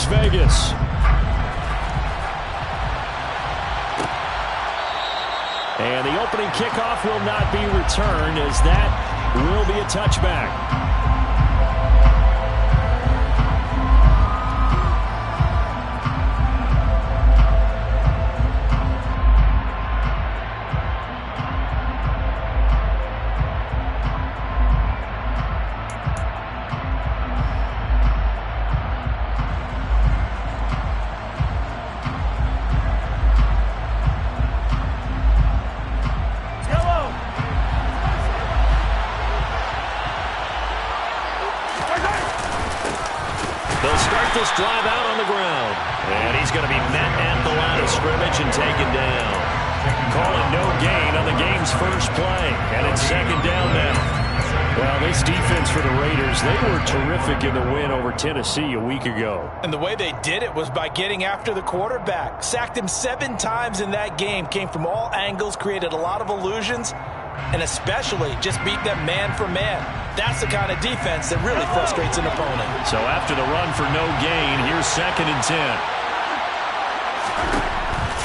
Vegas. And the opening kickoff will not be returned, as that will be a touchback. This drive out on the ground. And he's going to be met at the line of scrimmage and taken down. Calling no gain on the game's first play. And it's second down now. Well, this defense for the Raiders, they were terrific in the win over Tennessee a week ago. And the way they did it was by getting after the quarterback. Sacked him 7 times in that game. Came from all angles, created a lot of illusions, and especially just beat them man for man. That's the kind of defense that really frustrates an opponent. So after the run for no gain, here's 2nd and 10.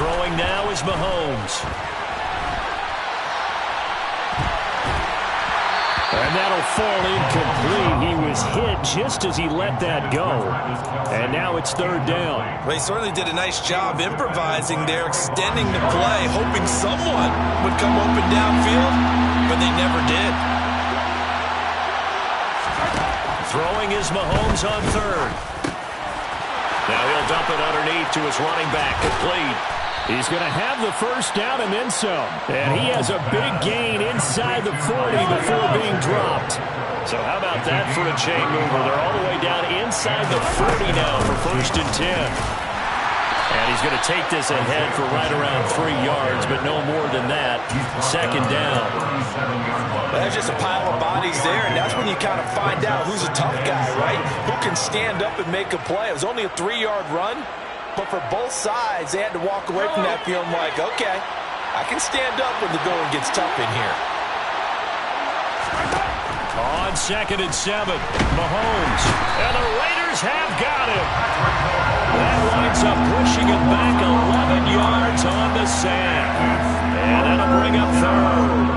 Throwing now is Mahomes. And that'll fall incomplete. He was hit just as he let that go. And now it's 3rd down. Well, he certainly did a nice job improvising there, extending the play, hoping someone would come open downfield, but they never did. Throwing is Mahomes on 3rd. Now he'll dump it underneath to his running back, complete. He's going to have the first down and then some. And he has a big gain inside the 40 before being dropped. So how about that for a chain mover? They're all the way down inside the 40 now for 1st and 10. And he's going to take this ahead for right around 3 yards, but no more than that. 2nd down. There's just a pile of bodies there, and that's when you kind of find out who's a tough guy, right? Who can stand up and make a play. It was only a 3-yard run, but for both sides, they had to walk away from that feeling like, okay, I can stand up when the going gets tough in here. On 2nd and 7, Mahomes. And the Raiders have got him. That winds up pushing him back 11 yards on the sand. And that'll bring up 3rd.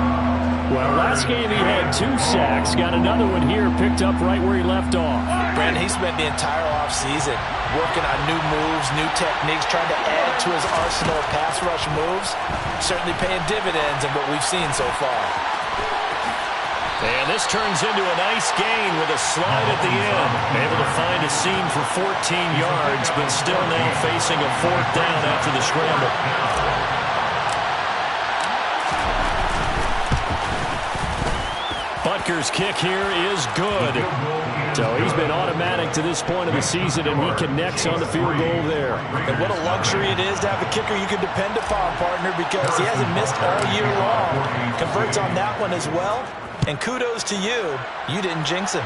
Well, last game he had 2 sacks. Got another one here, picked up right where he left off. Brandon, he spent the entire offseason working on new moves, new techniques, trying to add to his arsenal of pass rush moves. Certainly paying dividends in what we've seen so far. And this turns into a nice gain with a slide at the end. Able to find a seam for 14 yards, but still now facing a 4th down after the scramble. Butker's kick here is good. So he's been automatic to this point of the season, and he connects on the field goal there. And what a luxury it is to have a kicker you can depend upon, partner, because he hasn't missed all year long. Converts on that one as well. And kudos to you. You didn't jinx him.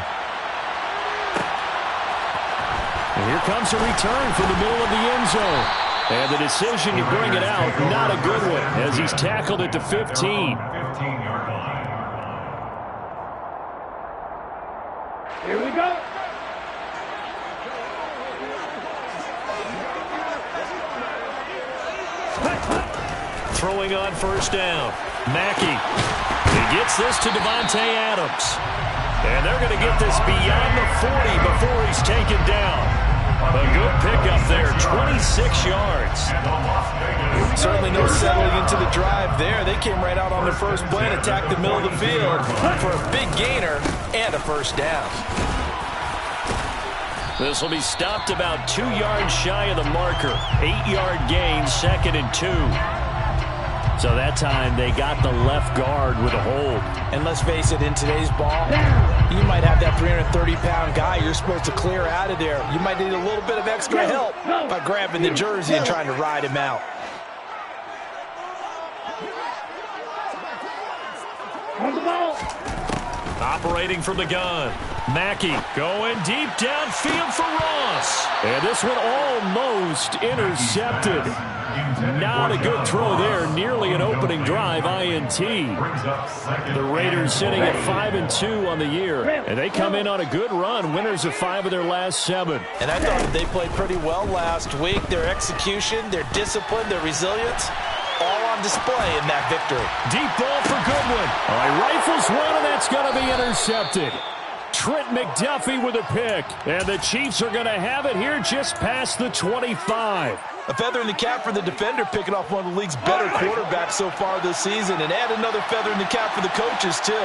And here comes a return from the middle of the end zone. And the decision to bring it out, not a good one, as he's tackled at the 15. Here we go. Throwing on 1st down. Mackey. He gets this to Devontae Adams. And they're going to get this beyond the 40 before he's taken down. A good pickup there, 26 yards. Certainly no settling into the drive there. They came right out on their first play and attacked the middle of the field for a big gainer and a 1st down. This will be stopped about 2 yards shy of the marker. 8-yard gain, 2nd and 2. So that time they got the left guard with a hold. And let's face it, in today's ball, you might have that 330-pound guy you're supposed to clear out of there. You might need a little bit of extra help by grabbing the jersey and trying to ride him out. Operating from the gun. Mackey going deep downfield for Ross. And this one almost intercepted. Not a good throw there. Nearly an opening drive, INT. The Raiders sitting at 5-2 on the year. And they come in on a good run. Winners of 5 of their last 7. And I thought they played pretty well last week. Their execution, their discipline, their resilience, all on display in that victory. Deep ball for Goodwin. All right, rifles one, and that's going to be intercepted. Trent McDuffie with a pick. And the Chiefs are going to have it here just past the 25. A feather in the cap for the defender, picking off one of the league's better quarterbacks so far this season. And add another feather in the cap for the coaches, too.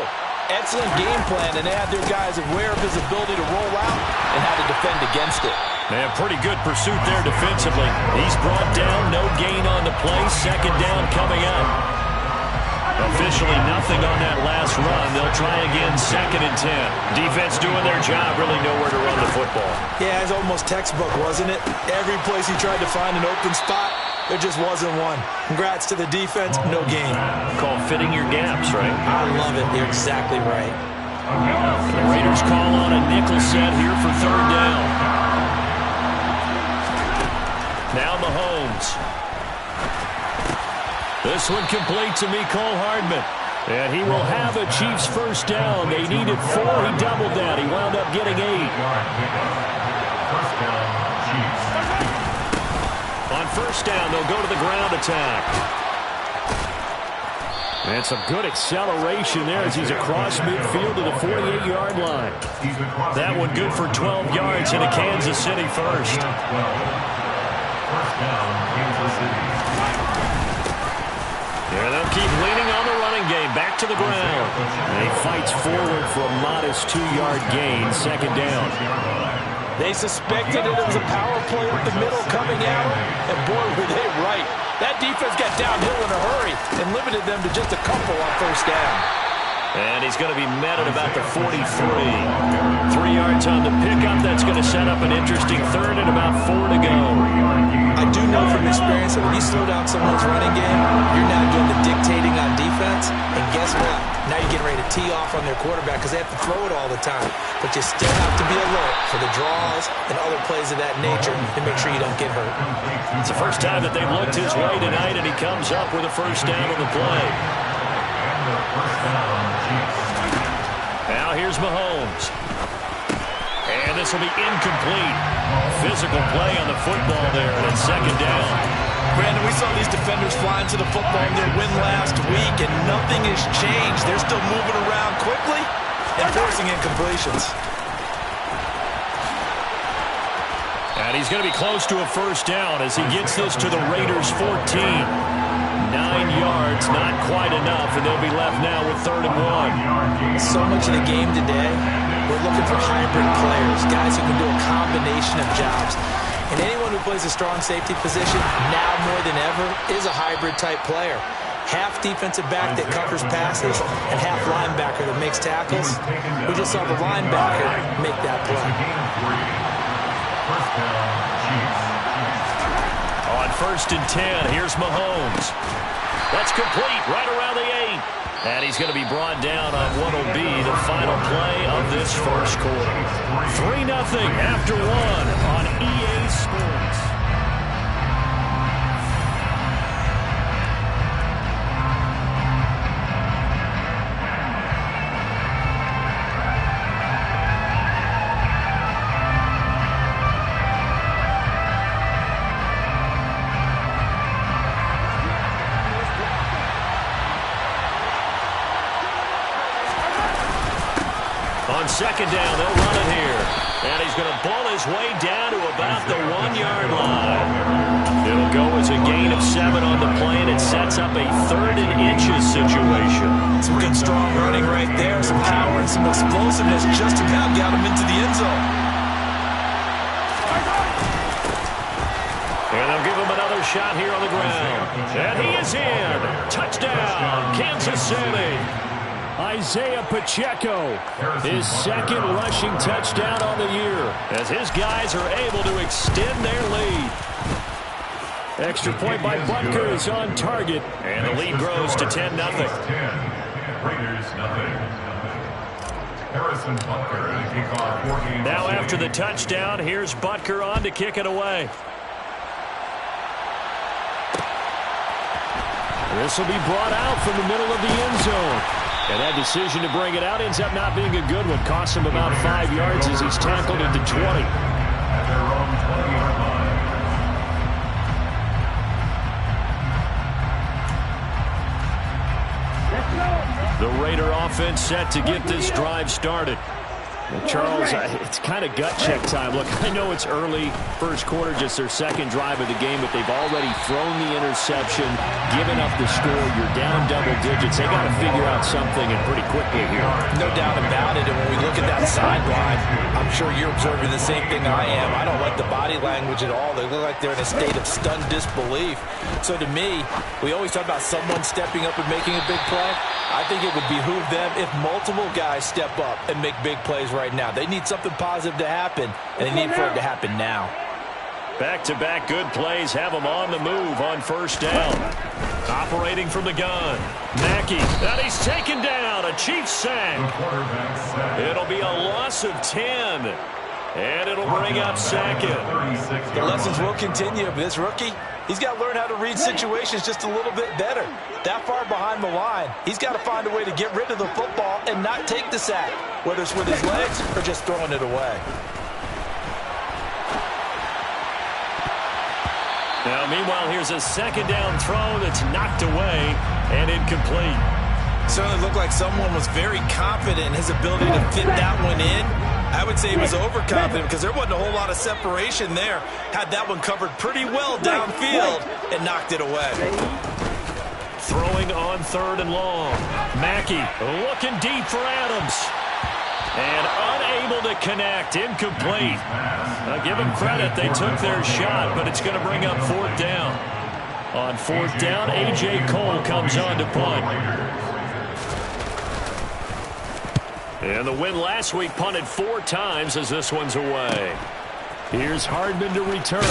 Excellent game plan, and they have their guys aware of his ability to roll out and how to defend against it. They have pretty good pursuit there defensively. He's brought down, no gain on the play. Second down coming up. Officially nothing on that last run. They'll try again, 2nd and 10. Defense doing their job, really nowhere to run the football. Yeah, it's almost textbook, wasn't it? Every place he tried to find an open spot, there just wasn't one. Congrats to the defense, no gain. Call fitting your gaps, right? I love it. You're exactly right. The Raiders call on a nickel set here for 3rd down. Now Mahomes. This one complete to Mecole Hardman. And he will have a Chiefs first down. They needed 4. He doubled that. He wound up getting 8. On first down, they'll go to the ground attack. And some good acceleration there as he's across midfield to the 48-yard line. That one good for 12 yards into Kansas City first. Yeah, they'll keep leaning on the running game. Back to the ground. And he fights forward for a modest 2-yard gain. 2nd down. They suspected it was a power play up the middle coming out. And boy, were they right. That defense got downhill in a hurry and limited them to just a couple on first down. And he's going to be met at about the 43. 3 yards on the pickup. That's going to set up an interesting 3rd and about 4 to go. I do know from experience that when you slow down someone's running game, you're now doing the dictating on defense. And guess what? Now you're getting ready to tee off on their quarterback because they have to throw it all the time. But you still have to be alert for the draws and other plays of that nature to make sure you don't get hurt. It's the first time that they've looked his way tonight, and he comes up with a first down on the play. Now here's Mahomes. And this will be incomplete. Physical play on the football there, and it's 2nd down. Brandon, we saw these defenders flying to the football in their win last week, and nothing has changed. They're still moving around quickly and forcing incompletions. And he's going to be close to a first down as he gets this to the Raiders' 14. 9 yards, not quite enough, and they'll be left now with 3rd and 1. So much of the game today, we're looking for hybrid players, guys who can do a combination of jobs. And anyone who plays a strong safety position, now more than ever, is a hybrid-type player. Half defensive back that covers passes and half linebacker that makes tackles. We just saw the linebacker make that play. On 1st and 10, here's Mahomes. That's complete right around the 8. And he's going to be brought down on what will be the final play of this first quarter. 3-0 after 1 on EA Sports. On 2nd down, they'll run it here. And he's going to bull his way down to about the 1-yard line. It'll go as a gain of 7 on the play, and it sets up a 3rd and inches situation. Some good strong running right there, some power and some explosiveness just about got him into the end zone. And they'll give him another shot here on the ground. And he is in. Touchdown, Kansas City. Isaiah Pacheco, his 2nd rushing touchdown on the year, as his guys are able to extend their lead. Extra point by Butker is on target, and the lead grows to 10-0. Now after the touchdown, here's Butker on to kick it away. This will be brought out from the middle of the end zone. And that decision to bring it out ends up not being a good one. Costs him about 5 yards as he's tackled at the 20. The Raider offense set to get this drive started. Charles, it's kind of gut check time. Look, I know it's early, first quarter, just their second drive of the game, but they've already thrown the interception, given up the score. You're down double digits. They got to figure out something, and pretty quickly here. No doubt about it. And when we look at that sideline, I'm sure you're observing the same thing I am. I don't like the body language at all. They look like they're in a state of stunned disbelief. So to me, we always talk about someone stepping up and making a big play. I think it would behoove them if multiple guys step up and make big plays right now. They need something positive to happen, and they need for it to happen now. Back-to-back good plays have them on the move on first down. Operating from the gun. Mackey, and he's taken down. A Chiefs sack. It'll be a loss of 10. And it'll bring up second. The lessons will continue. But this rookie, he's got to learn how to read situations just a little bit better. That far behind the line, he's got to find a way to get rid of the football and not take the sack, whether it's with his legs or just throwing it away. Now, meanwhile, here's a second down throw that's knocked away and incomplete. Certainly looked like someone was very confident in his ability to fit that one in. I would say he was overconfident because there wasn't a whole lot of separation there. Had that one covered pretty well downfield and knocked it away. Throwing on third and long. Mackey looking deep for Adams. And unable to connect. Incomplete. Now, give them credit. They took their shot, but it's going to bring up fourth down. On fourth down, A.J. Cole comes on to punt. And the win last week punted 4 times as this one's away. Here's Hardman to return.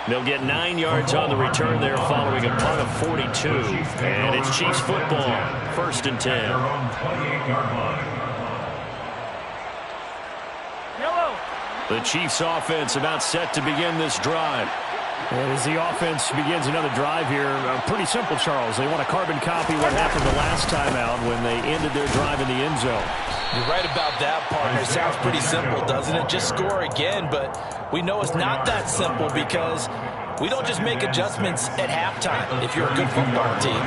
They'll get 9 yards on the return there following a punt of 42. And it's Chiefs football, first and 10. The Chiefs offense about set to begin this drive. And as the offense begins another drive here, pretty simple, Charles. They want to carbon copy what happened the last time out when they ended their drive in the end zone. You're right about that, partner. It sounds pretty simple, doesn't it? Just score again, but we know it's not that simple because we don't just make adjustments at halftime if you're a good football team.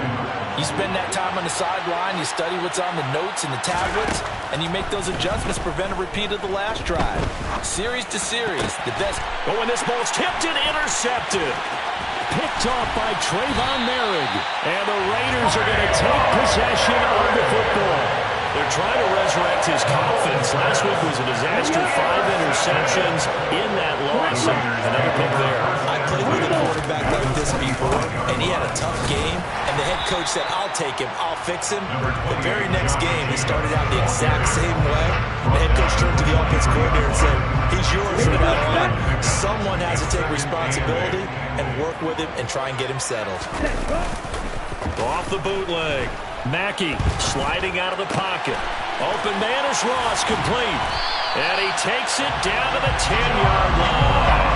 You spend that time on the sideline, you study what's on the notes and the tablets, and you make those adjustments, prevent a repeat of the last drive. Series to series, the best. Oh, and this ball's tipped and intercepted. Picked off by Trayvon Merrick. And the Raiders are going to take possession of the football. They're trying to resurrect his confidence. Last week was a disaster. 5 interceptions in that loss. Another pick there. I played with a quarterback like this before, and he had a tough game, and the head coach said, I'll take him, I'll fix him. The very next game, he started out the exact same way. The head coach turned to the offense coordinator and said, he's yours from now on. Someone has to take responsibility and work with him and try and get him settled. Off the bootleg. Mackey sliding out of the pocket. Open man is Ross, complete. And he takes it down to the 10-yard line.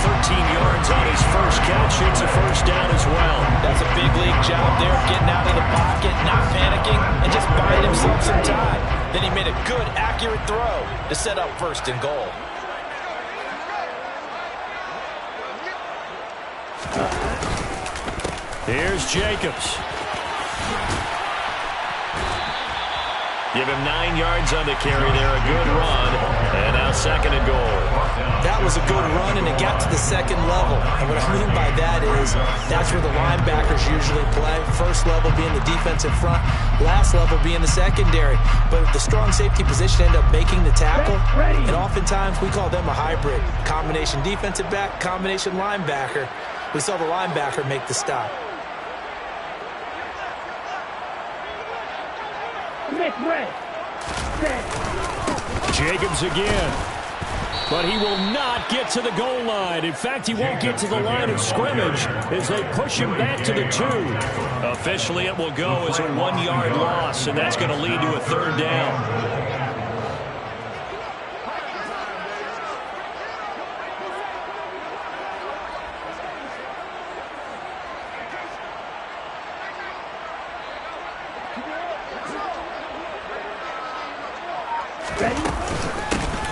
13 yards on his first catch. It's a first down as well. That's a big league job there, getting out of the pocket, not panicking, and just buying himself some time. Then he made a good, accurate throw to set up first and goal. Here's Jacobs. Give him 9 yards on the carry there. A good run. And now second and goal. That was a good run, and it got to the second level. And what I mean by that is that's where the linebackers usually play. First level being the defensive front, last level being the secondary. But the strong safety position ended up making the tackle. And oftentimes we call them a hybrid. Combination defensive back, combination linebacker. We saw the linebacker make the stop. Jacobs again. But he will not get to the goal line. In fact, he won't get to the line of scrimmage as they push him back to the 2. Officially, it will go as a 1-yard loss, and that's going to lead to a 3rd down.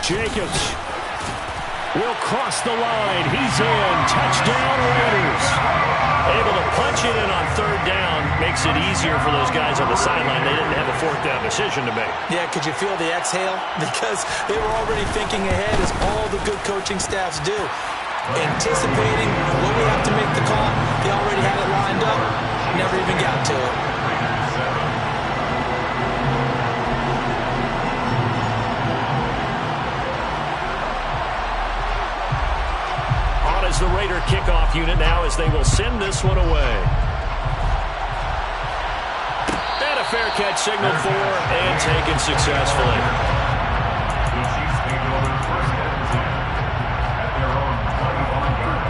Jacobs will cross the line. He's in. Touchdown, Raiders. Able to punch it in on 3rd down. Makes it easier for those guys on the sideline. They didn't have a 4th down decision to make. Yeah, could you feel the exhale? Because they were already thinking ahead, as all the good coaching staffs do. Anticipating when we have to make the call. They already had it lined up. Never even got to it. The Raider kickoff unit now as they will send this one away. And a fair catch signaled for and taken successfully. The Chiefs take over first and 10 at their own 21-yard line.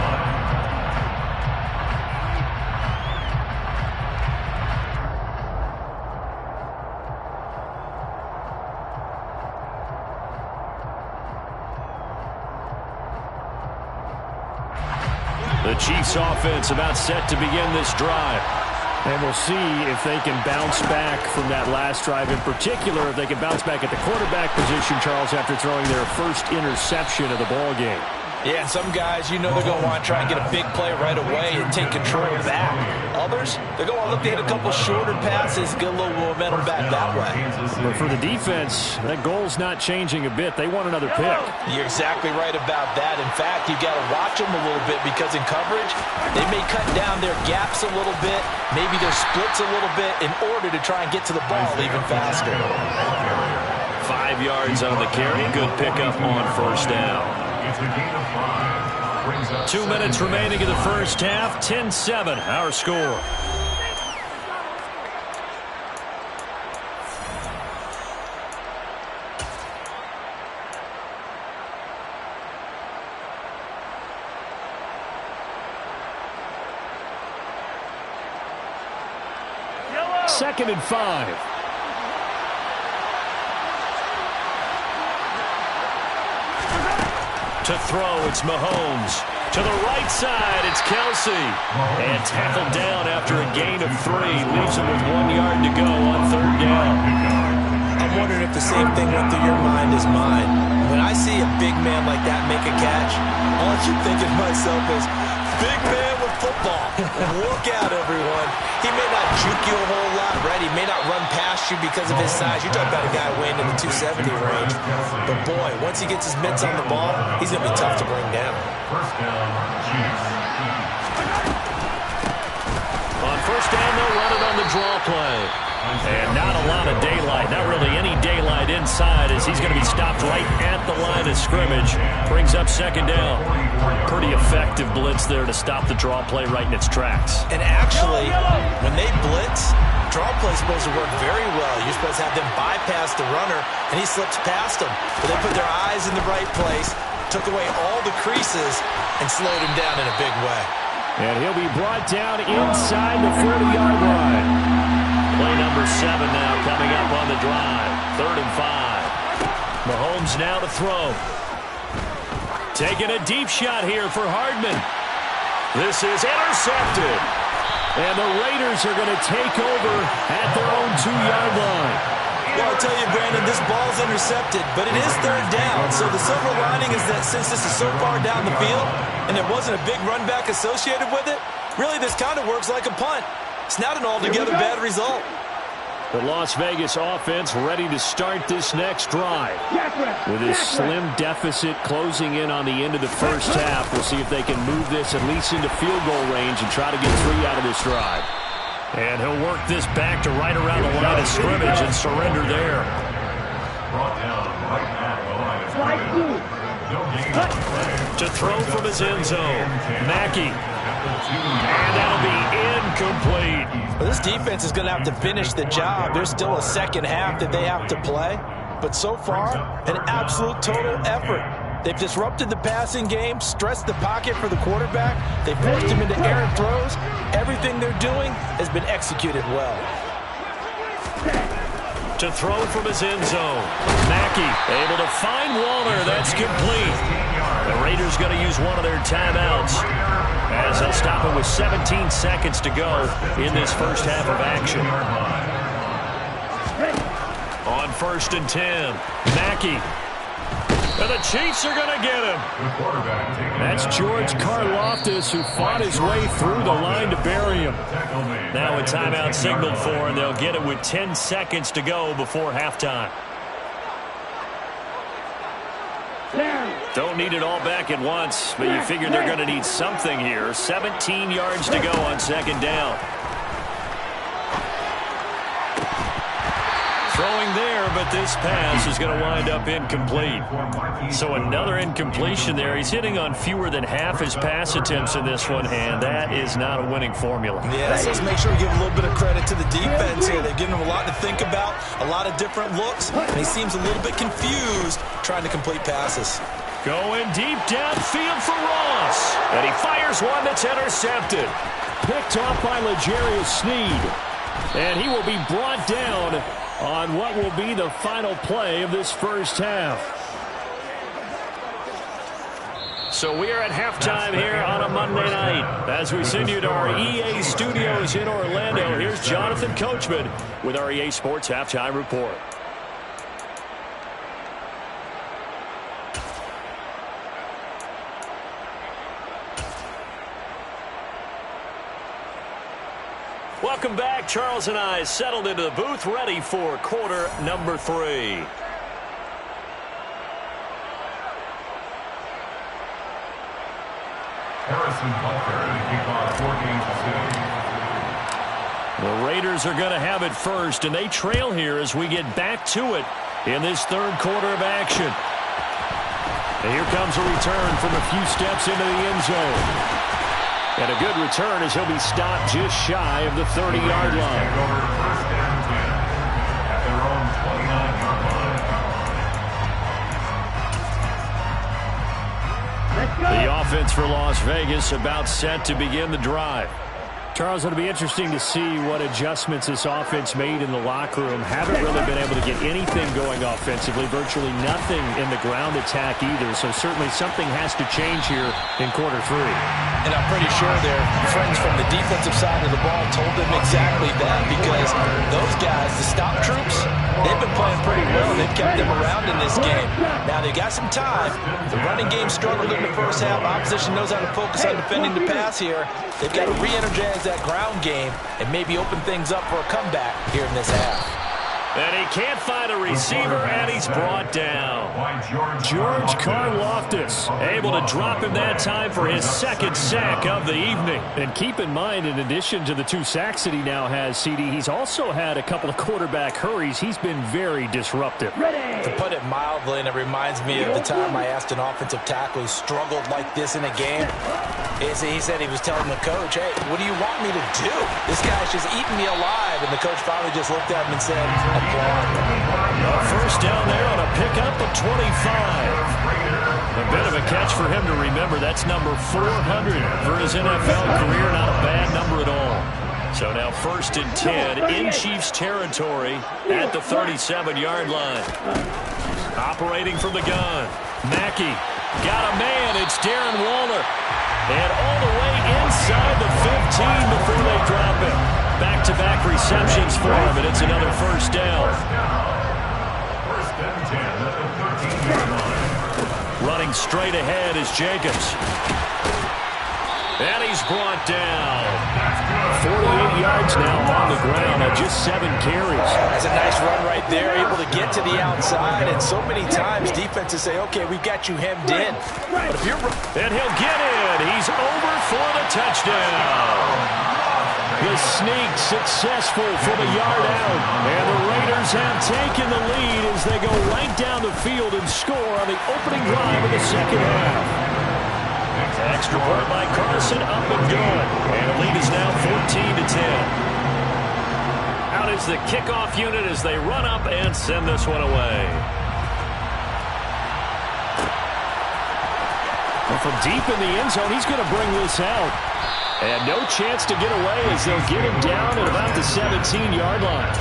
The Chiefs offense about set to begin this drive. And we'll see if they can bounce back from that last drive. In particular, if they can bounce back at the quarterback position, Charles, after throwing their first interception of the ball game. Yeah, and some guys, you know they're going to want to try and get a big play right away and take control of that. Others, they're going to look to hit a couple shorter passes, get a little momentum back that way. But for the defense, that goal's not changing a bit. They want another pick. You're exactly right about that. In fact, you've got to watch them a little bit because in coverage, they may cut down their gaps a little bit, maybe their splits a little bit in order to try and get to the ball even faster. 5 yards on the carry. Good pickup on 1st down. 2 minutes remaining in the first half. 10-7, our score. Second and 5. To throw, it's Mahomes. To the right side, it's Kelsey. And tackled down after a gain of 3. Leaves him with 1 yard to go on 3rd down. I'm wondering if the same thing went through your mind as mine. When I see a big man like that make a catch, all I keep thinking to myself is, big man with football. Look out, everyone. He may not juke you a whole lot, right? He may not run past you because of his size. You're talking about a guy weighing in the 270 range. But, boy, once he gets his mitts on the ball, he's going to be tough to bring down. First down, Chiefs. On 1st down, they'll run it on the draw play. And not a lot of daylight, not really any daylight inside as he's going to be stopped right at the line of scrimmage. Brings up 2nd down. Pretty effective blitz there to stop the draw play right in its tracks. And actually, when they blitz, draw play is supposed to work very well. You're supposed to have them bypass the runner, and he slips past them. But they put their eyes in the right place, took away all the creases, and slowed him down in a big way. And he'll be brought down inside the 40-yard line. Play number 7 now coming up on the drive. 3rd and 5. Mahomes now to throw. Taking a deep shot here for Hardman. This is intercepted. And the Raiders are going to take over at their own 2-yard line. Well, I'll tell you, Brandon, this ball's intercepted, but it is 3rd down. So the silver lining is that since this is so far down the field and there wasn't a big run back associated with it, really this kind of works like a punt. It's not an altogether bad result. The Las Vegas offense ready to start this next drive. With a slim deficit closing in on the end of the first half, we'll see if they can move this at least into field goal range and try to get 3 out of this drive. And he'll work this back to right around the line of scrimmage and surrender there. Brought down right at the line of scrimmage. No gain on the play. To throw from his end zone, Mackey. And that'll be incomplete. Well, this defense is going to have to finish the job. There's still a second half that they have to play. But so far, an absolute total effort. They've disrupted the passing game, stressed the pocket for the quarterback. They forced him into errant throws. Everything they're doing has been executed well. To throw from his end zone. Mackey able to find Waller. That's complete. The Raiders going to use one of their timeouts as they'll stop it with 17 seconds to go in this first half of action. On 1st and 10, Mackey. And the Chiefs are going to get him. That's George Karlaftis, who fought his way through the line to bury him. Now a timeout signaled for, and they'll get it with 10 seconds to go before halftime. Don't need it all back at once, but you figure they're going to need something here. 17 yards to go on 2nd down. Throwing there, but this pass is going to wind up incomplete. So another incompletion there. He's hitting on fewer than half his pass attempts in this one, and that is not a winning formula. Yes, let's make sure we give a little bit of credit to the defense here. They've given him a lot to think about, a lot of different looks, and he seems a little bit confused trying to complete passes. Going deep downfield for Ross, and he fires one that's intercepted. Picked off by L'Jarius Sneed, and he will be brought down on what will be the final play of this first half. So we are at halftime here on a Monday night. As we send you to our EA studios in Orlando, here's Jonathan Coachman with our EA Sports Halftime Report. Welcome back. Charles and I settled into the booth, ready for quarter number 3. Harrison Butker to kick off 4 games to 2. The Raiders are going to have it first, and they trail here as we get back to it in this 3rd quarter of action. And here comes a return from a few steps into the end zone. And a good return as he'll be stopped just shy of the 30-yard line. At their own 29-yard line. The offense for Las Vegas about set to begin the drive. Charles, it'll be interesting to see what adjustments this offense made in the locker room. Haven't really been able to get anything going offensively, virtually nothing in the ground attack either. So certainly something has to change here in quarter 3. And I'm pretty sure their friends from the defensive side of the ball told them exactly that, because those guys, the stop troops, they've been playing pretty well. They've kept them around in this game. Now they got some time. The running game struggled in the first half. Opposition knows how to focus on defending the pass here. They've got to re-energize that ground game and maybe open things up for a comeback here in this half. And he can't find a receiver, and he's brought down. George Karlaftis able to drop him that time for his 2nd sack of the evening. And keep in mind, in addition to the 2 sacks that he now has, CD, he's also had a couple of quarterback hurries. He's been very disruptive. To put it mildly, and it reminds me of the time I asked an offensive tackle who struggled like this in a game. He said he was telling the coach, hey, what do you want me to do? This guy's just eating me alive. And the coach finally just looked at him and said, first down there on a pickup of 25. A bit of a catch for him to remember. That's number 400 for his NFL career. Not a bad number at all. So now 1st and 10 in Chiefs territory at the 37-yard line. Operating from the gun. Mackey got a man. It's Darren Waller. And all the way inside the 15 before they drop him. Back-to-back receptions for him, and it's another first down. First and 10 at the 13-yard line. Running straight ahead is Jacobs. And he's brought down. 48 yards now on the ground on just 7 carries. That's a nice run right there, able to get to the outside. And so many times defenses say, okay, we've got you hemmed in. But if you're... And he'll get in. He's over for the touchdown. The sneak successful from a yard out. And the Raiders have taken the lead as they go right down the field and score on the opening drive of the 2nd half. Extra point by Carson, up and good. And the lead is now 14-10. Out is the kickoff unit as they run up and send this one away. And from deep in the end zone, he's going to bring this out. And no chance to get away as they'll get him down at about the 17-yard line.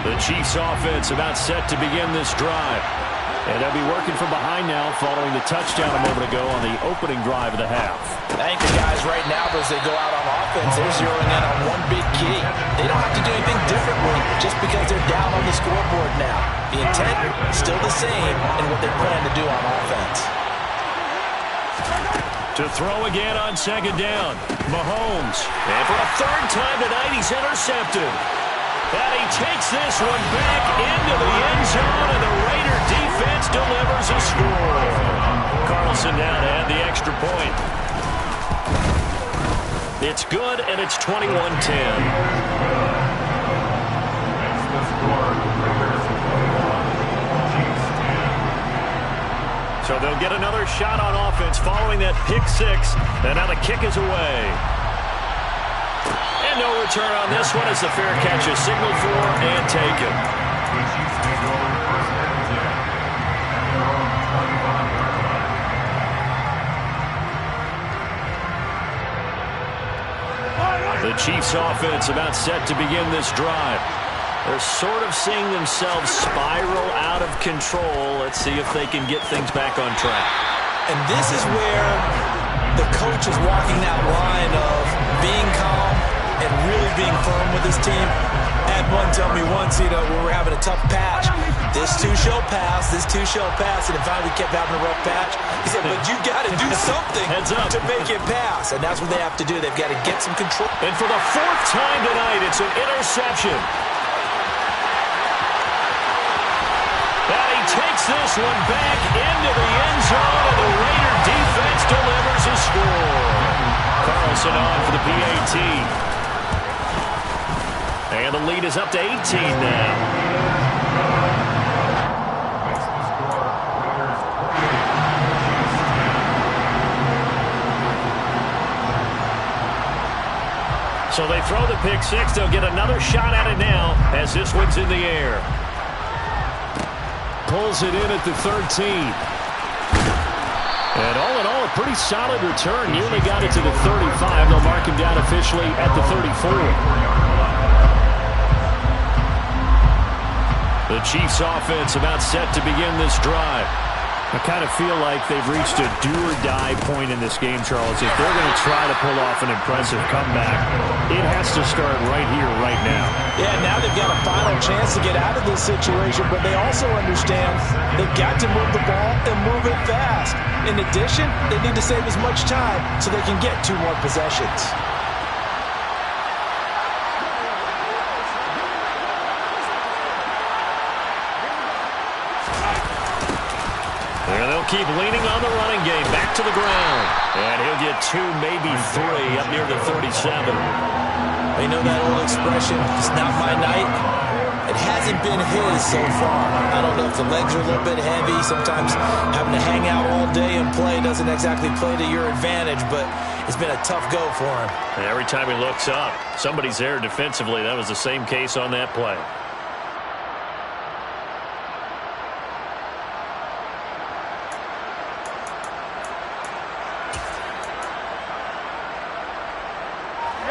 The Chiefs offense about set to begin this drive. And they'll be working from behind now following the touchdown a moment ago on the opening drive of the half. I think the guys right now, as they go out on offense, they're zeroing in on one big key. They don't have to do anything differently just because they're down on the scoreboard now. The intent is still the same in what they plan to do on offense. To throw again on second down, Mahomes. And for a third time tonight, he's intercepted. And he takes this one back into the end zone, and the Raider defense delivers a score. Carlson now to add the extra point. It's good, and it's 21-10. So they'll get another shot on offense following that pick six. And now the kick is away. And no return on this one as the fair catch is signaled for and taken. The Chiefs offense about set to begin this drive. They're sort of seeing themselves spiral out of control. Let's see if they can get things back on track. And this is where the coach is walking that line of being calm and really being firm with his team. Had one tell me once, when we're having a tough patch, this too shall pass, this too shall pass. And finally we kept having a rough patch. He said, but you got to do something to make it pass. And that's what they have to do. They've got to get some control. And for the fourth time tonight, it's an interception. Takes this one back into the end zone, and the Raider defense delivers a score. Carlson on for the PAT. And the lead is up to 18 now. So they throw the pick six. They'll get another shot at it now as this one's in the air. Pulls it in at the 13. And all in all, a pretty solid return. Nearly got it to the 35. They'll mark him down officially at the 34. The Chiefs offense about set to begin this drive. I kind of feel like they've reached a do-or-die point in this game, Charles. If they're going to try to pull off an impressive comeback, it has to start right here, right now. Yeah, now they've got a final chance to get out of this situation, but they also understand they've got to move the ball and move it fast. In addition, they need to save as much time so they can get 2 more possessions. And they'll keep leaning on the running game. Back to the ground. And he'll get 2, maybe 3 up near the 37. You know that old expression, it's not my night. It hasn't been his so far. I don't know if the legs are a little bit heavy. Sometimes having to hang out all day and play doesn't exactly play to your advantage, but it's been a tough go for him. And every time he looks up, somebody's there defensively. That was the same case on that play.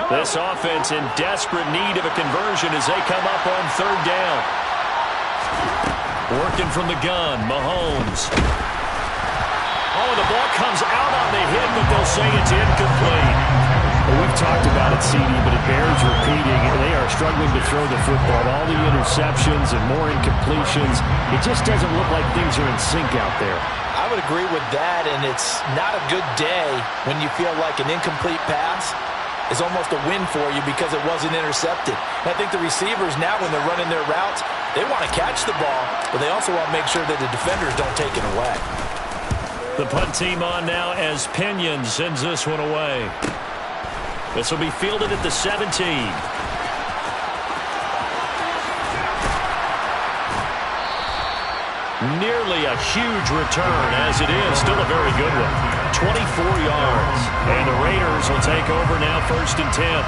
This offense in desperate need of a conversion as they come up on third down. Working from the gun, Mahomes. Oh, the ball comes out on the hit, but they'll say it's incomplete. Well, we've talked about it, CD, but it bears repeating. They are struggling to throw the football. All the interceptions and more incompletions. It just doesn't look like things are in sync out there. I would agree with that, and it's not a good day when you feel like an incomplete pass is almost a win for you because it wasn't intercepted. And I think the receivers now, when they're running their routes, they want to catch the ball, but they also want to make sure that the defenders don't take it away. The punt team on now as Pinion sends this one away. This will be fielded at the 17. Nearly a huge return, as it is. Still a very good one. 24 yards. And the Raiders will take over now, 1st and 10.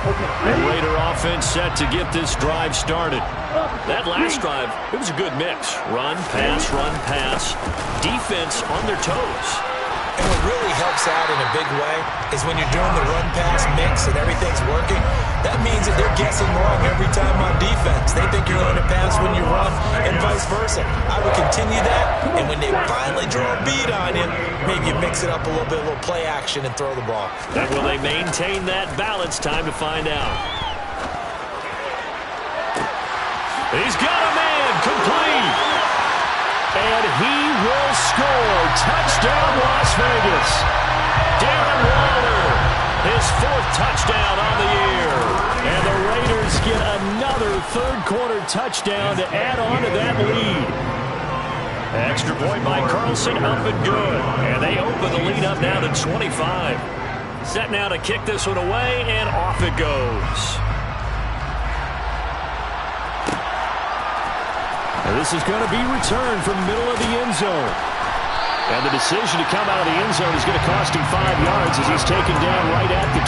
And Raider offense set to get this drive started. That last drive, it was a good mix. Run, pass. Defense on their toes. And what really helps out in a big way is when you're doing the run-pass mix and everything's working, that means that they're guessing wrong every time on defense. They think you're going to pass when you run and vice versa. I would continue that, and when they finally draw a bead on you, maybe you mix it up a little bit, a little play action, and throw the ball. And will they maintain that balance? Time to find out. He's got a man complete. And he will score. Touchdown, Las Vegas. Darren Waller, his 4th touchdown on the year. And the Raiders get another third-quarter touchdown to add on to that lead. Extra point by Carlson, up and good. And they open the lead up now to 25. Set now to kick this one away, and off it goes. And this is going to be returned from the middle of the end zone. And the decision to come out of the end zone is going to cost him 5 yards as he's taken down right at the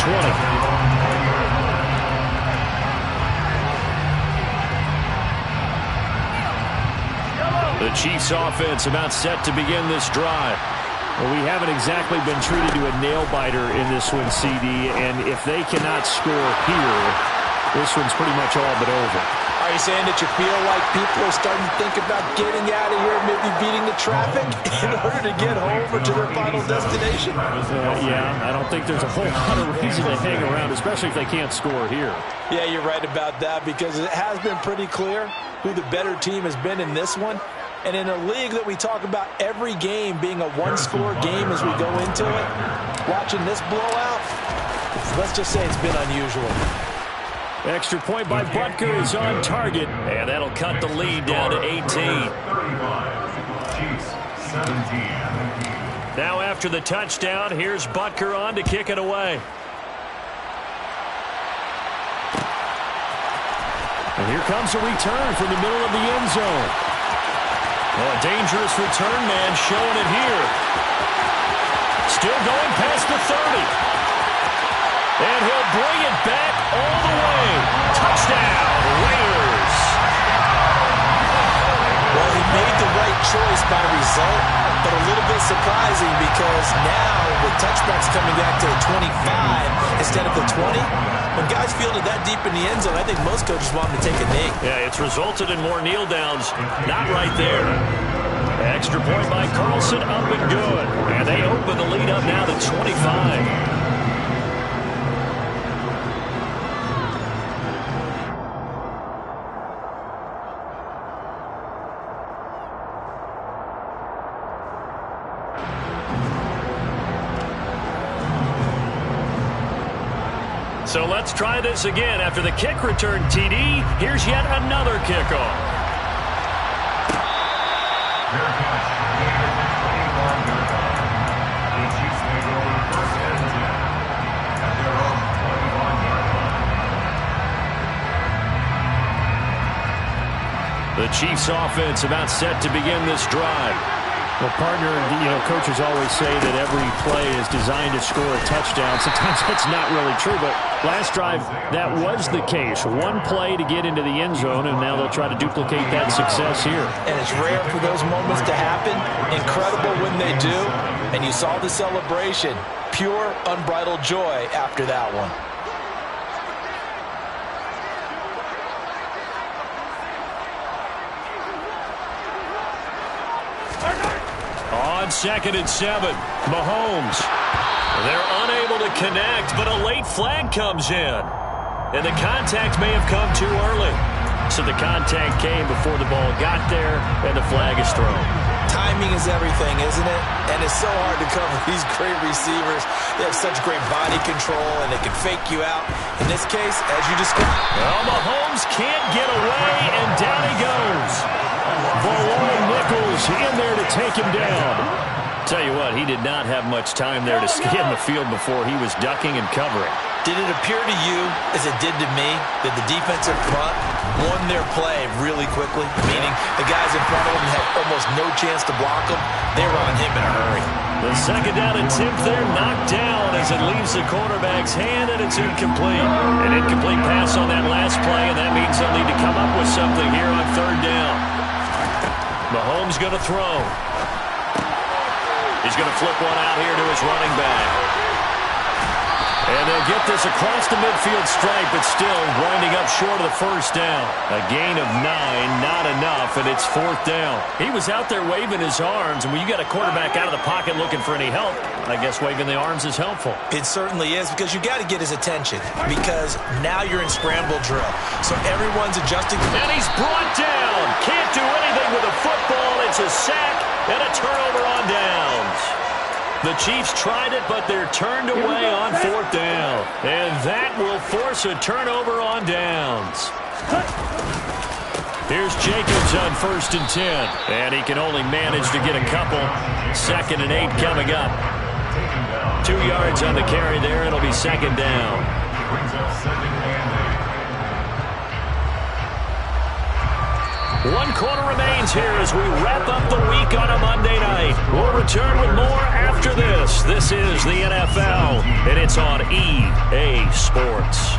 20. The Chiefs offense about set to begin this drive. Well, we haven't exactly been treated to a nail-biter in this one, CD, and if they cannot score here, this one's pretty much all but over. Are you saying that you feel like people are starting to think about getting out of here, maybe beating the traffic in order to get home or to their final destination? Yeah, I don't think there's a whole lot of reason to hang around, especially if they can't score here. Yeah, you're right about that because it has been pretty clear who the better team has been in this one. And in a league that we talk about every game being a one-score game as we go into it, watching this blowout, let's just say it's been unusual. Extra point by Butker is on target, and that'll cut the lead down to 18. Now after the touchdown, here's Butker on to kick it away. And here comes a return from the middle of the end zone. Oh, a dangerous return man showing it here. Still going past the 30. And he'll bring it back all the way. Touchdown, Raiders. Well, he made the right choice by result, but a little bit surprising because now with touchbacks coming back to the 25 instead of the 20, when guys fielded that deep in the end zone, I think most coaches want them to take a knee. Yeah, it's resulted in more kneel downs. Not right there. Extra point by Carlson, up and good. And they open the lead up now to 25. So let's try this again. After the kick return TD, here's yet another kickoff. The Chiefs offense about set to begin this drive. Well, partner, coaches always say that every play is designed to score a touchdown. Sometimes that's not really true, but last drive, that was the case. One play to get into the end zone, and now they'll try to duplicate that success here. And it's rare for those moments to happen. Incredible when they do. And you saw the celebration. Pure, unbridled joy after that one. On 2nd and 7, Mahomes. They're unable to connect, but a late flag comes in. And the contact may have come too early. So the contact came before the ball got there, and the flag is thrown. Timing is everything, isn't it? And it's so hard to cover these great receivers. They have such great body control, and they can fake you out. In this case, as you described. Well, Mahomes can't get away, and down he goes. Nichols in there to take him down. Tell you what, he did not have much time there to scan the field before he was ducking and covering. Did it appear to you, as it did to me, that the defensive front won their play really quickly? Meaning the guys in front of them had almost no chance to block him. They were on him in a hurry. The second down attempt there knocked down as it leaves the quarterback's hand, and it's incomplete. An incomplete pass on that last play, and that means they'll need to come up with something here on third down. Mahomes going to throw. He's going to flip one out here to his running back. And they'll get this across the midfield stripe, but still winding up short of the first down. A gain of 9, not enough, and it's fourth down. He was out there waving his arms, and when you got a quarterback out of the pocket looking for any help, I guess waving the arms is helpful. It certainly is, because you got to get his attention, because now you're in scramble drill. So everyone's adjusting. And he's brought down. Can't do anything with a football. It's a sack and a turnover on downs. The Chiefs tried it, but they're turned away on fourth down. And that will force a turnover on downs. Here's Jacobs on 1st and 10. And he can only manage to get a couple. 2nd and 8 coming up. 2 yards on the carry there. It'll be 2nd down. Brings up 2nd and 8. 1 quarter remains here as we wrap up the week on a Monday night. We'll return with more after this. This is the NFL, and it's on EA Sports.